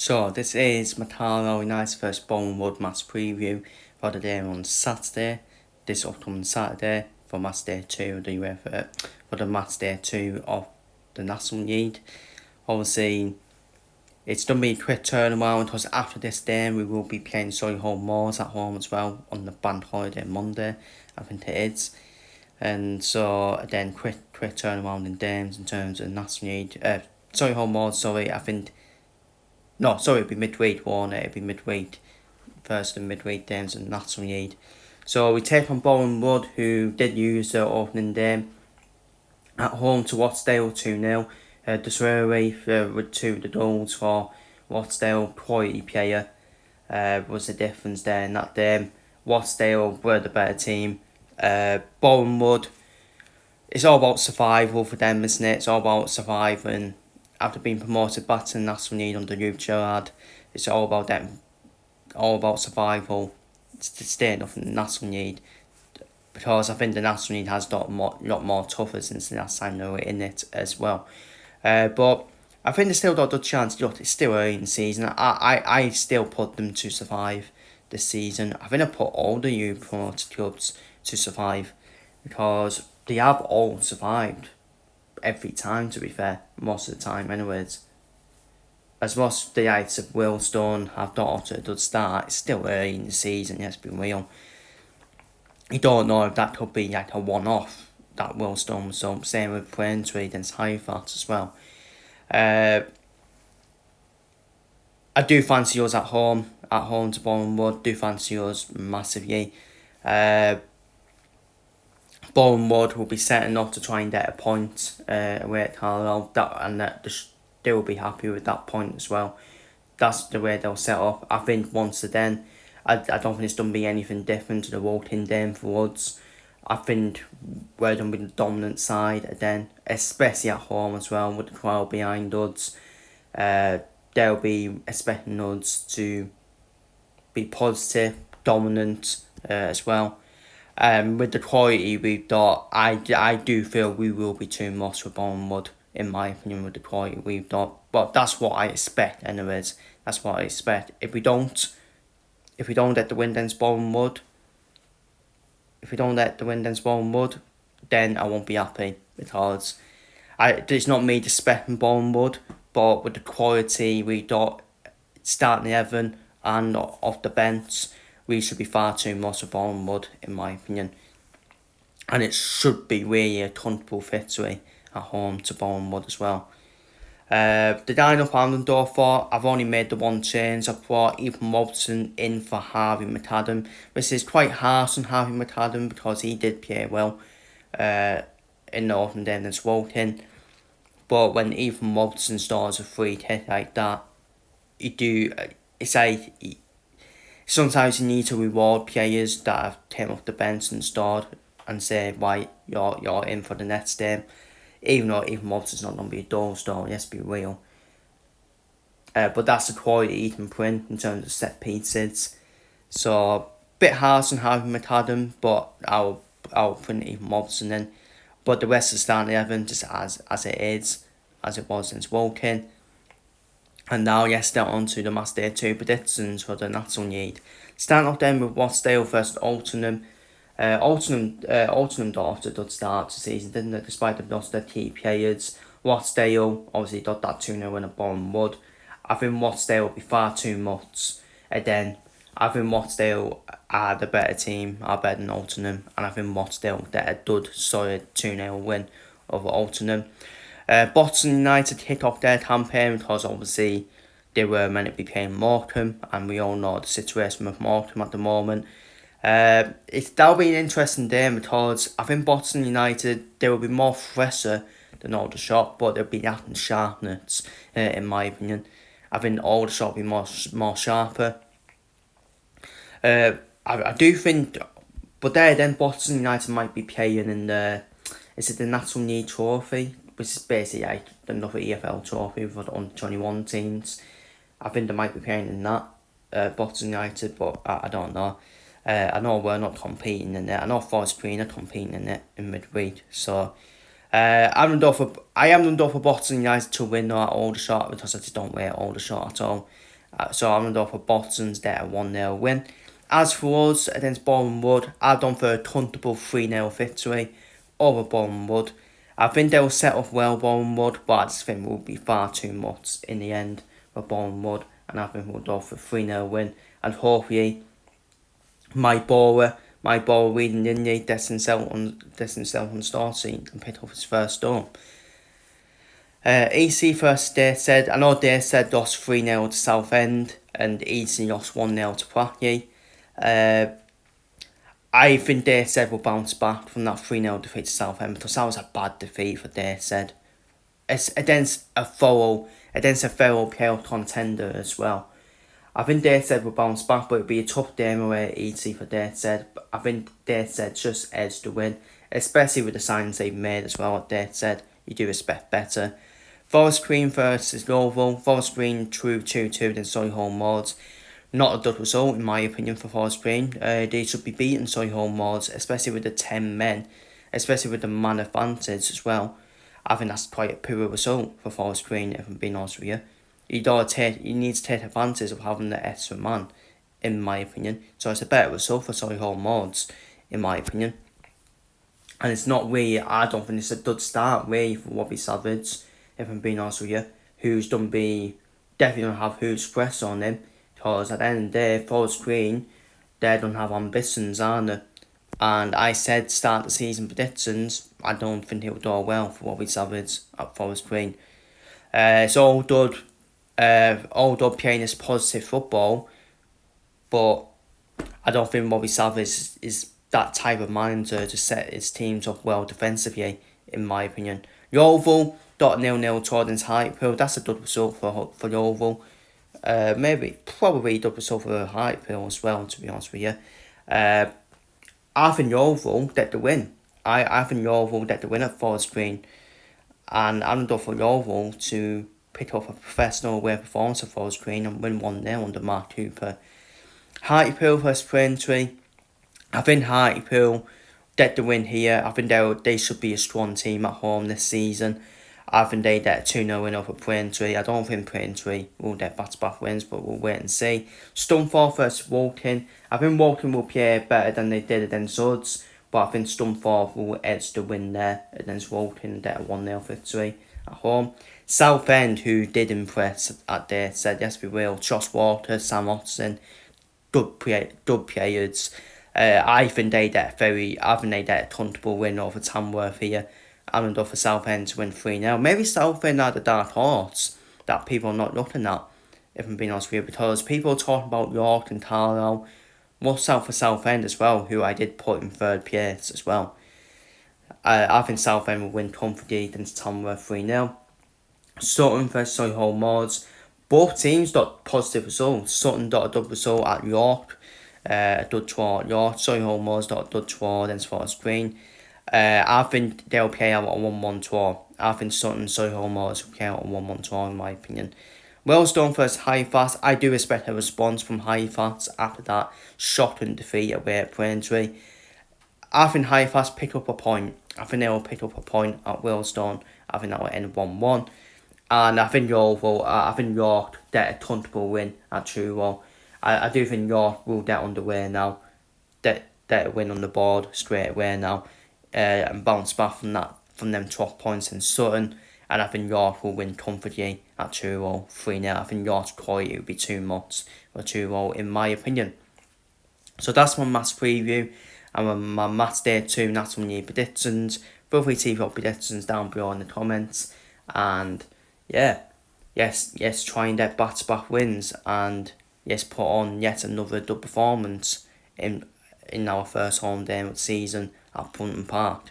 So this is my Carlisle United vs Boreham match preview for the day on Saturday, this upcoming Saturday for Matchday 2 of the UEFA, for the Matchday 2 of the National League. Obviously, it's going to be a quick turnaround because after this game we will be playing Solihull Moors at home as well on the bank holiday Monday, I think it is. And so then quick turnaround in games in terms of National League. Solihull Moors, I think. No, sorry, it'd be midweek, won't it? It'd be midweek. First and midweek games in National League. So we take on Boreham, who did use their opening game at home to Rochdale 2-0. Desiree with two of the goals for Rochdale. Quality player was the difference there in that game. Rochdale were the better team. Boreham, it's all about survival for them, isn't it? It's all about surviving. After being promoted back to the National League under Youth Gerard, it's all about them, all about survival, to staying up in the National League, because I think the National League has got lot more tougher since the last time they were in it as well. But I think they still got a good chance. Look, it's still early in the season. I still put them to survive this season. I think I put all the youth promoted clubs to survive, because they have all survived every time, to be fair, most of the time anyways. As much as the Knights of Willstone have got off to a good start, it's still early in the season, let's be real. You don't know if that could be like a one-off, that Willstone was so. Same with Braintree against Halifax as well. I do fancy us at home to Boreham. Do fancy us massively. Boreham will be setting up to try and get a point away at Carlisle, they will be happy with that point as well. That's the way they'll set up. I think once again, I don't think it's going to be anything different to the walking game for us. I think we're going to be the dominant side again, especially at home as well, with the crowd behind us. They'll be expecting us to be positive, dominant as well. With the quality we've got, I do feel we will be too much for Boreham, in my opinion, with the quality we've got. But that's what I expect, anyways. That's what I expect. If we don't get the win against Boreham, then I won't be happy, because it's not me disrespecting Boreham, but with the quality we got, starting 11 and off the bench, we should be far too much for Boreham, in my opinion. And it should be really a comfortable victory at home to Boreham as well. The lineup I'm looking for, I've only made the one change. I've brought Ethan Robertson in for Harvey McAdam, which is quite harsh on Harvey McAdam because he did play well in the opening day against Woking. But when Ethan Robertson scores a free kick like that, it's like, sometimes you need to reward players that have came off the bench and scored and say, why, you're in for the next game. Even though Ethan Robertson's not going to be a goal scorer, let's be real. But that's the quality Ethan put in terms of set pieces. So, a bit harsh on Harvey McAdam, but I'll put Ethan Robertson in. But the rest of the starting 11 just as it is, as it was since Woking. And now, yes, down on to the Matchday 2 predictions for the National League. Starting off then with Rochdale versus Altenham. Altenham got off to a good start to the season, didn't they? Despite the loss of their key players. Rochdale obviously got that 2-0 win at Boreham. I think Rochdale will be far too much. Again, I think Rochdale are the better team, are better than Altenham, and I think Rochdale get a good, solid 2-0 win over Altenham. Boston United kick off their campaign because obviously they were meant to be playing Morecambe, and we all know the situation with Morecambe at the moment. That'll be an interesting game because I think Boston United, they will be more fresher than Aldershot, but they'll be lacking sharpness, in my opinion. I think Aldershot will be more sharper. I do think, but then Boston United might be playing in the National League Trophy, which is basically like another EFL trophy for the under-21 teams. I think they might be playing in that, Boston United, but I don't know. I know we're not competing in it. I know Forest Green are competing in it in midweek. So I am done for Boston United to win at Aldershot, because I just don't rate Aldershot at all. So I'm going to go for Botton's there a 1-0 win. As for us against Boreham Wood, I've gone for a comfortable 3-0 victory over Boreham Wood. I think they'll set up well, Boreham Wood, but I just think we'll be far too much in the end for Boreham Wood, and I think we'll go for a 3-0 win. And hopefully, my bowler reading in the Destin Selton starting and pick up his first storm. EC first day said, I know they said lost 3-0 to Southend and EC lost 1-0 to Pratney. I think they said will bounce back from that 3-0 defeat to Southend because that was a bad defeat for they said. It's against a fellow PL contender as well. I think they said will bounce back, but it'll be a tough game away EC for they said. But I think they said just edged the win, especially with the signs they've made as well. They said you do expect better. Forest Green versus Yeovil. Forest Green drew 2-2 against Solihull Moors. Not a good result in my opinion for Forest Green. They should be beating Solihull Moors, especially with the 10 men, especially with the man advantage as well. I think that's quite a poor result for Forest Green, if I'm being honest with you. You need to take advantage of having the extra man, in my opinion. So it's a better result for Solihull Moors, in my opinion. And it's not really, I don't think it's a good start really for Robbie Savage, if I'm being honest with you. Definitely don't have huge press on him. Because at the end of the day, Forest Green, they don't have ambitions, aren't they? And I said start the season predictions, I don't think he'll do well for Robbie Savage at Forest Green. It's all done playing this positive football, but I don't think Robbie Savage is that type of manager to set his teams up well defensively, in my opinion. Yeovil got 0-0 towards Hartlepool. That's a good result for Yeovil. Probably a good result for Hartlepool as well, to be honest with you. I think Yeovil get the win. I think Yeovil get the win at Forest Green. And I'm going for Yeovil to pick up a professional away performance at Forest Green and win 1-0 under Mark Cooper. Hartlepool versus Braintree. I think Hartlepool get the win here. I think they should be a strong team at home this season. I think they get a 2-0 win over Braintree. I don't think Braintree will get back-to-back wins, but we'll wait and see. Stunthorpe versus Woking. I think Woking will play better than they did against us, but I think Stunthorpe will edge the win there against Woking and get a 1-0 victory at home. Southend, who did impress at day, said yes we will. Josh Walker, Sam Watson, good players. I think they get a comfortable win over Tamworth here. I'm going to go for Southend to win 3-0. Maybe Southend are the dark horse that people are not looking at, if I'm being honest with you, because people are talking about York and Carlisle. Watch out for Southend as well, who I did put in third place as well. I think Southend will win comfortably against Tamworth 3-0. Sutton versus Solihull Moors. Both teams got positive results. Sutton got a good result at York. A good draw at York. Solihull Moors got a good draw against Forest Green. I think they'll play out a 1-1 draw. I think Sutton, Solihull Moors will play out a 1-1 draw in my opinion. Wellstone versus Halifax. I do expect a response from Halifax after that shocking defeat away at Braintree. I think Halifax pick up a point. I think they will pick up a point at Wellstone. I think that will end 1-1. And I think York get a comfortable win at Truro. I do think York will get underway now. Get a win on the board straight away now. And bounce back from them 12 points in Sutton. And I think York will win comfortably at Truro 3-0. I think York's quality will be too much for Truro in my opinion. So that's my match preview and my Matchday 2 National League predictions. Feel free to leave your predictions down below in the comments. And yes, try and get back-to-back wins. And yes, put on yet another good performance in our first home game of the season at Brunton Park.